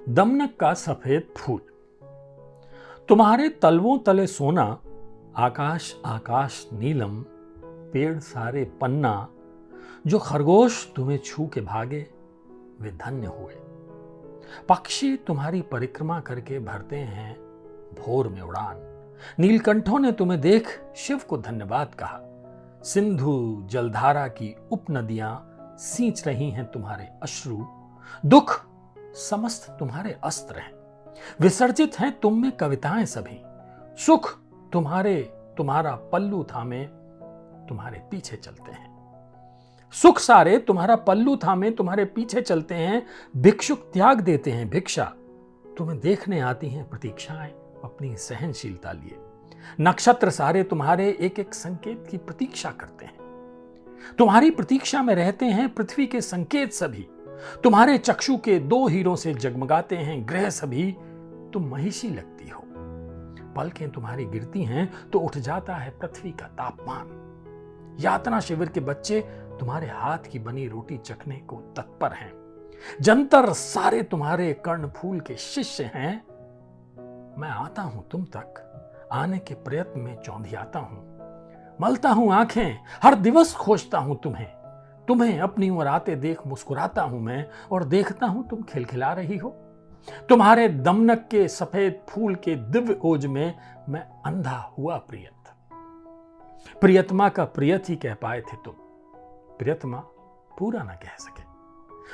दमनक का सफेद फूल। तुम्हारे तलवों तले सोना, आकाश आकाश नीलम, पेड़ सारे पन्ना, जो खरगोश तुम्हें छू के भागे वे धन्य हुए। पक्षी तुम्हारी परिक्रमा करके भरते हैं भोर में उड़ान। नीलकंठों ने तुम्हें देख शिव को धन्यवाद कहा। सिंधु जलधारा की उपनदियां सींच रही हैं तुम्हारे अश्रु। दुख समस्त तुम्हारे अस्त्र हैं, विसर्जित हैं तुम में कविताएं सभी। सुख तुम्हारा पल्लू थामे तुम्हारे पीछे चलते हैं। सुख सारे तुम्हारा पल्लू थामे तुम्हारे पीछे चलते हैं। भिक्षुक त्याग देते हैं भिक्षा, तुम्हें देखने आती हैं प्रतीक्षाएं अपनी सहनशीलता लिए। नक्षत्र सारे तुम्हारे एक एक संकेत की प्रतीक्षा करते हैं। तुम्हारी प्रतीक्षा में रहते हैं पृथ्वी के संकेत सभी। तुम्हारे चक्षु के दो हीरों से जगमगाते हैं ग्रह सभी। तुम महिषी लगती हो, पलकें तुम्हारी गिरती हैं तो उठ जाता है पृथ्वी का तापमान। यातना शिविर के बच्चे तुम्हारे हाथ की बनी रोटी चखने को तत्पर हैं। जंतर सारे तुम्हारे कर्णफूल के शिष्य हैं। मैं आता हूं तुम तक, आने के प्रयत्न में चौंधियाता हूं। मलता हूं आंखें, हर दिवस खोजता हूं तुम्हें अपनी ओर आते देख मुस्कुराता हूं मैं, और देखता हूं तुम खिलखिला रही हो। तुम्हारे दमनक के सफेद फूल के दिव्य ओज में मैं अंधा हुआ प्रियतमा का प्रियत ही कह पाए थे तुम। प्रियतमा पूरा ना कह सके।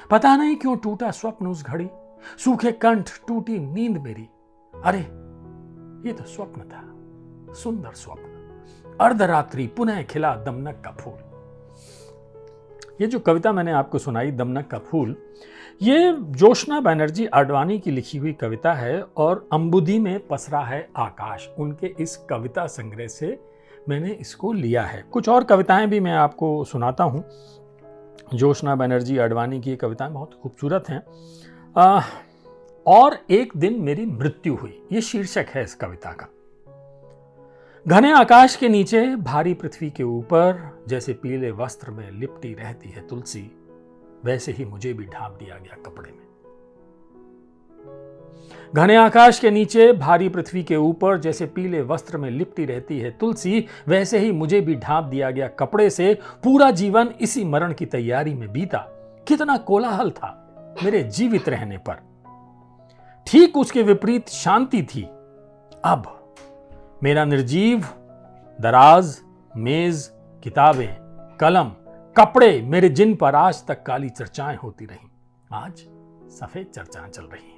पता नहीं क्यों टूटा स्वप्न उस घड़ी, सूखे कंठ टूटी नींद मेरी। अरे ये तो स्वप्न था, सुंदर स्वप्न। अर्धरात्रि पुनः खिला दमनक का फूल। ये जो कविता मैंने आपको सुनाई, दमनक का फूल, ये जोशना बनर्जी आडवाणी की लिखी हुई कविता है और अंबुदी में पसरा है आकाश, उनके इस कविता संग्रह से मैंने इसको लिया है। कुछ और कविताएं भी मैं आपको सुनाता हूं। जोशना बनर्जी आडवाणी की कविताएं बहुत खूबसूरत हैं। और एक दिन मेरी मृत्यु हुई, ये शीर्षक है इस कविता का। घने आकाश के नीचे भारी पृथ्वी के ऊपर जैसे पीले वस्त्र में लिपटी रहती है तुलसी, वैसे ही मुझे भी ढांप दिया गया कपड़े में। घने आकाश के नीचे भारी पृथ्वी के ऊपर जैसे पीले वस्त्र में लिपटी रहती है तुलसी, वैसे ही मुझे भी ढांप दिया गया कपड़े से। पूरा जीवन इसी मरण की तैयारी में बीता। कितना कोलाहल था मेरे जीवित रहने पर, ठीक उसके विपरीत शांति थी। अब मेरा निर्जीव दराज, मेज, किताबें, कलम, कपड़े, मेरे जिन पर आज तक काली चर्चाएं होती रहीं, आज सफेद चर्चाएं चल रही हैं।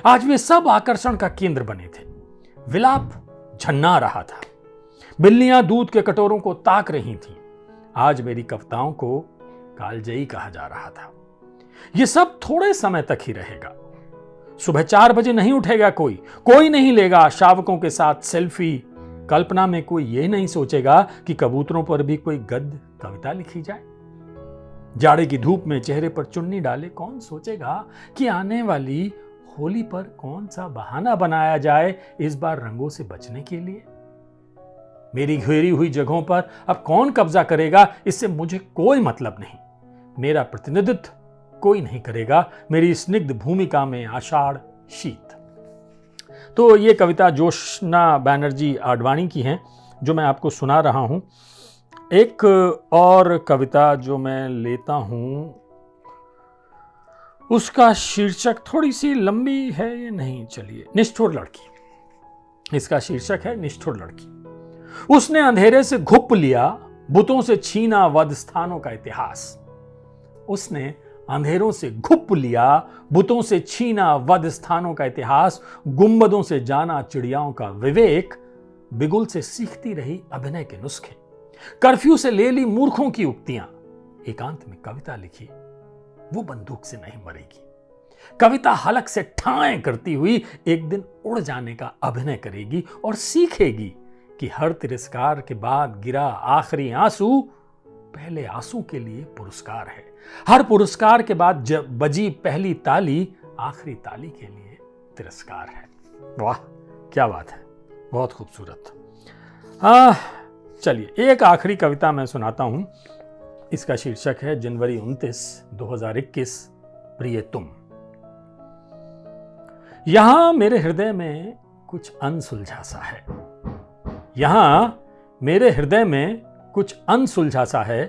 आज वे सब आकर्षण का केंद्र बने थे। विलाप झन्ना रहा था। बिल्लियां दूध के कटोरों को ताक रही थीं। आज मेरी कविताओं को कालजयी कहा जा रहा था। यह सब थोड़े समय तक ही रहेगा। सुबह 4 बजे नहीं उठेगा कोई नहीं लेगा शावकों के साथ सेल्फी। कल्पना में कोई ये नहीं सोचेगा कि कबूतरों पर भी कोई गद्य कविता लिखी जाए। जाड़े की धूप में चेहरे पर चुन्नी डाले कौन सोचेगा कि आने वाली होली पर कौन सा बहाना बनाया जाए इस बार रंगों से बचने के लिए। मेरी घेरी हुई जगहों पर अब कौन कब्जा करेगा, इससे मुझे कोई मतलब नहीं। मेरा प्रतिनिधित्व कोई नहीं करेगा मेरी स्निग्ध भूमिका में आषाढ़ शीत। तो ये कविता जोशना बनर्जी आडवाणी की है जो मैं आपको सुना रहा हूं। एक और कविता जो मैं लेता हूं उसका शीर्षक थोड़ी सी लंबी है, ये नहीं, चलिए, निष्ठुर लड़की। इसका शीर्षक है निष्ठुर लड़की। उसने अंधेरे से घुप लिया, बुतों से छीना वध स्थानों का इतिहास। उसने अंधेरों से घुप लिया, बुतों से छीना वध स्थानों का इतिहास। गुंबदों से जाना चिड़ियाओं का विवेक, बिगुल से सीखती रही अभिनय के नुस्खे। कर्फ्यू से ले ली मूर्खों की उक्तियां, एकांत में कविता लिखी, वो बंदूक से नहीं मरेगी। कविता हलक से ठाएं करती हुई एक दिन उड़ जाने का अभिनय करेगी और सीखेगी कि हर तिरस्कार के बाद गिरा आखिरी आंसू पहले आंसू के लिए पुरस्कार है। हर पुरस्कार के बाद जब बजी पहली ताली आखिरी ताली के लिए तिरस्कार है। वाह क्या बात है, बहुत खूबसूरत। चलिए एक आखिरी कविता मैं सुनाता हूं। इसका शीर्षक है जनवरी 29, 2021, प्रिय तुम। यहां मेरे हृदय में कुछ अनसुलझा सा है। यहां मेरे हृदय में कुछ अनसुलझा सा है।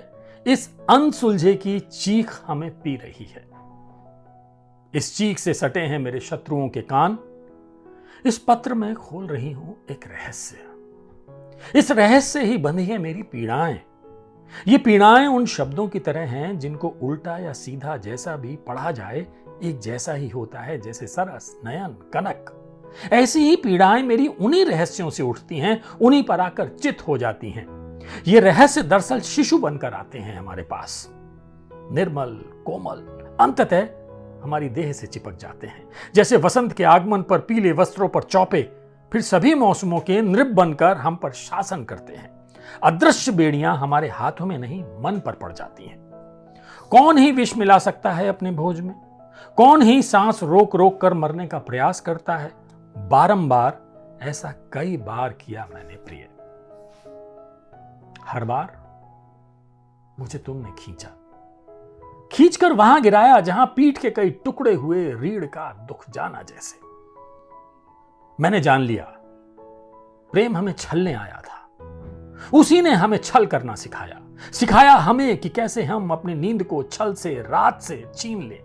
इस अनसुलझे की चीख हमें पी रही है। इस चीख से सटे हैं मेरे शत्रुओं के कान। इस पत्र में खोल रही हूं एक रहस्य। इस रहस्य ही बंधी है मेरी पीड़ाएं। ये पीड़ाएं उन शब्दों की तरह हैं जिनको उल्टा या सीधा जैसा भी पढ़ा जाए एक जैसा ही होता है, जैसे सरस, नयन, कनक। ऐसी ही पीड़ाएं मेरी उन्हीं रहस्यों से उठती हैं, उन्हीं पर आकर चित हो जाती हैं। ये रहस्य दरअसल शिशु बनकर आते हैं हमारे पास, निर्मल, कोमल, अंततः हमारी देह से चिपक जाते हैं। जैसे वसंत के आगमन पर पीले वस्त्रों पर चौपे, फिर सभी मौसमों के नृप बनकर हम पर शासन करते हैं। अदृश्य बेड़ियां हमारे हाथों में नहीं, मन पर पड़ जाती हैं। कौन ही विष मिला सकता है अपने भोज में? कौन ही सांस रोक रोक कर मरने का प्रयास करता है? बारंबार ऐसा कई बार किया मैंने प्रिय। हर बार मुझे तुमने खींचकर वहां गिराया जहां पीठ के कई टुकड़े हुए रीढ़ का दुख जाना जैसे। मैंने जान लिया प्रेम हमें छलने आया था। उसी ने हमें छल करना सिखाया हमें कि कैसे हम अपनी नींद को छल से, रात से छीन लें।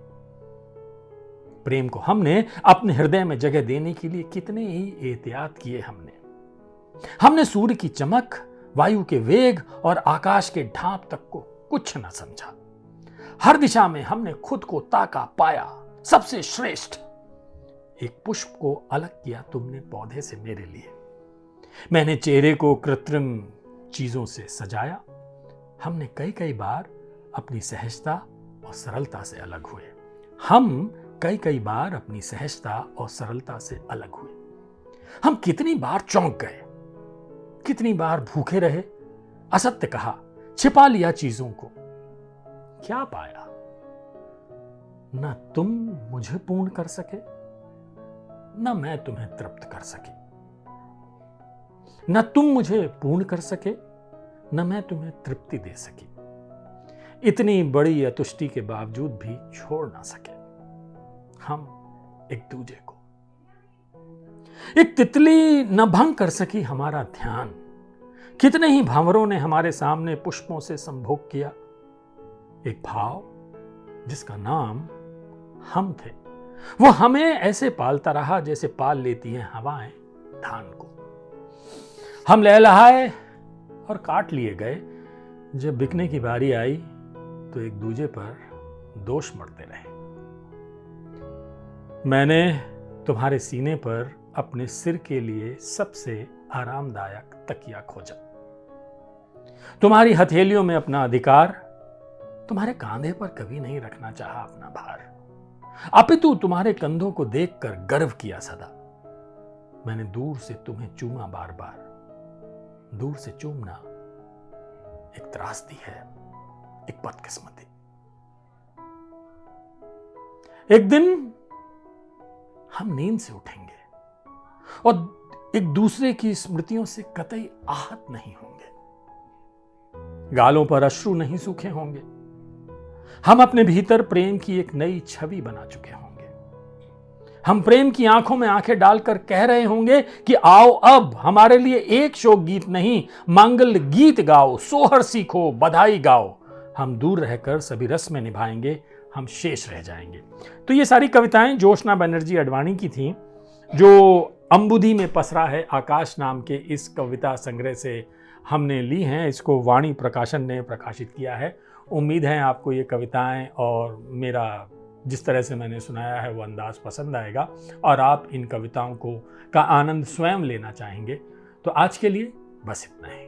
प्रेम को हमने अपने हृदय में जगह देने के लिए कितने ही एहतियात किए। हमने सूर्य की चमक, वायु के वेग और आकाश के ढांप तक को कुछ न समझा। हर दिशा में हमने खुद को ताका पाया सबसे श्रेष्ठ। एक पुष्प को अलग किया तुमने पौधे से मेरे लिए। मैंने चेहरे को कृत्रिम चीजों से सजाया। हमने कई बार अपनी सहजता और सरलता से अलग हुए। हम कितनी बार चौंक गए, कितनी बार भूखे रहे, असत्य कहा, छिपा लिया चीजों को। क्या पाया? न तुम मुझे पूर्ण कर सके, न मैं तुम्हें तृप्त कर सकी। न तुम मुझे पूर्ण कर सके, न मैं तुम्हें तृप्ति दे सकी। इतनी बड़ी अतुष्टि के बावजूद भी छोड़ ना सके हम एक दूजे को। एक तितली न भंग कर सकी हमारा ध्यान। कितने ही भंवरों ने हमारे सामने पुष्पों से संभोग किया। एक भाव जिसका नाम हम थे, वो हमें ऐसे पालता रहा जैसे पाल लेती हैं हवाएं धान को। हम लहलहाए और काट लिए गए। जब बिकने की बारी आई तो एक दूजे पर दोष मढ़ते रहे। मैंने तुम्हारे सीने पर अपने सिर के लिए सबसे आरामदायक तकिया खोजा। तुम्हारी हथेलियों में अपना अधिकार, तुम्हारे कांधे पर कभी नहीं रखना चाहा अपना भार। अपितु तुम्हारे कंधों को देखकर गर्व किया सदा। मैंने दूर से तुम्हें चूमा बार बार। दूर से चूमना एक त्रासदी है, एक बदकिस्मती। एक दिन हम नींद से उठेंगे और एक दूसरे की स्मृतियों से कतई आहत नहीं होंगे। गालों पर अश्रु नहीं सूखे होंगे। हम अपने भीतर प्रेम की एक नई छवि बना चुके होंगे। हम प्रेम की आंखों में आंखें डालकर कह रहे होंगे कि आओ अब हमारे लिए एक शोक गीत नहीं, मंगल गीत गाओ, सोहर सीखो, बधाई गाओ। हम दूर रहकर सभी रस्में निभाएंगे, हम शेष रह जाएंगे। तो ये सारी कविताएं जोशना बनर्जी अडवाणी की थीं, जो अंबुदी में पसरा है आकाश नाम के इस कविता संग्रह से हमने ली हैं। इसको वाणी प्रकाशन ने प्रकाशित किया है। उम्मीद है आपको ये कविताएं और मेरा जिस तरह से मैंने सुनाया है वो अंदाज पसंद आएगा और आप इन कविताओं का आनंद स्वयं लेना चाहेंगे। तो आज के लिए बस इतना ही।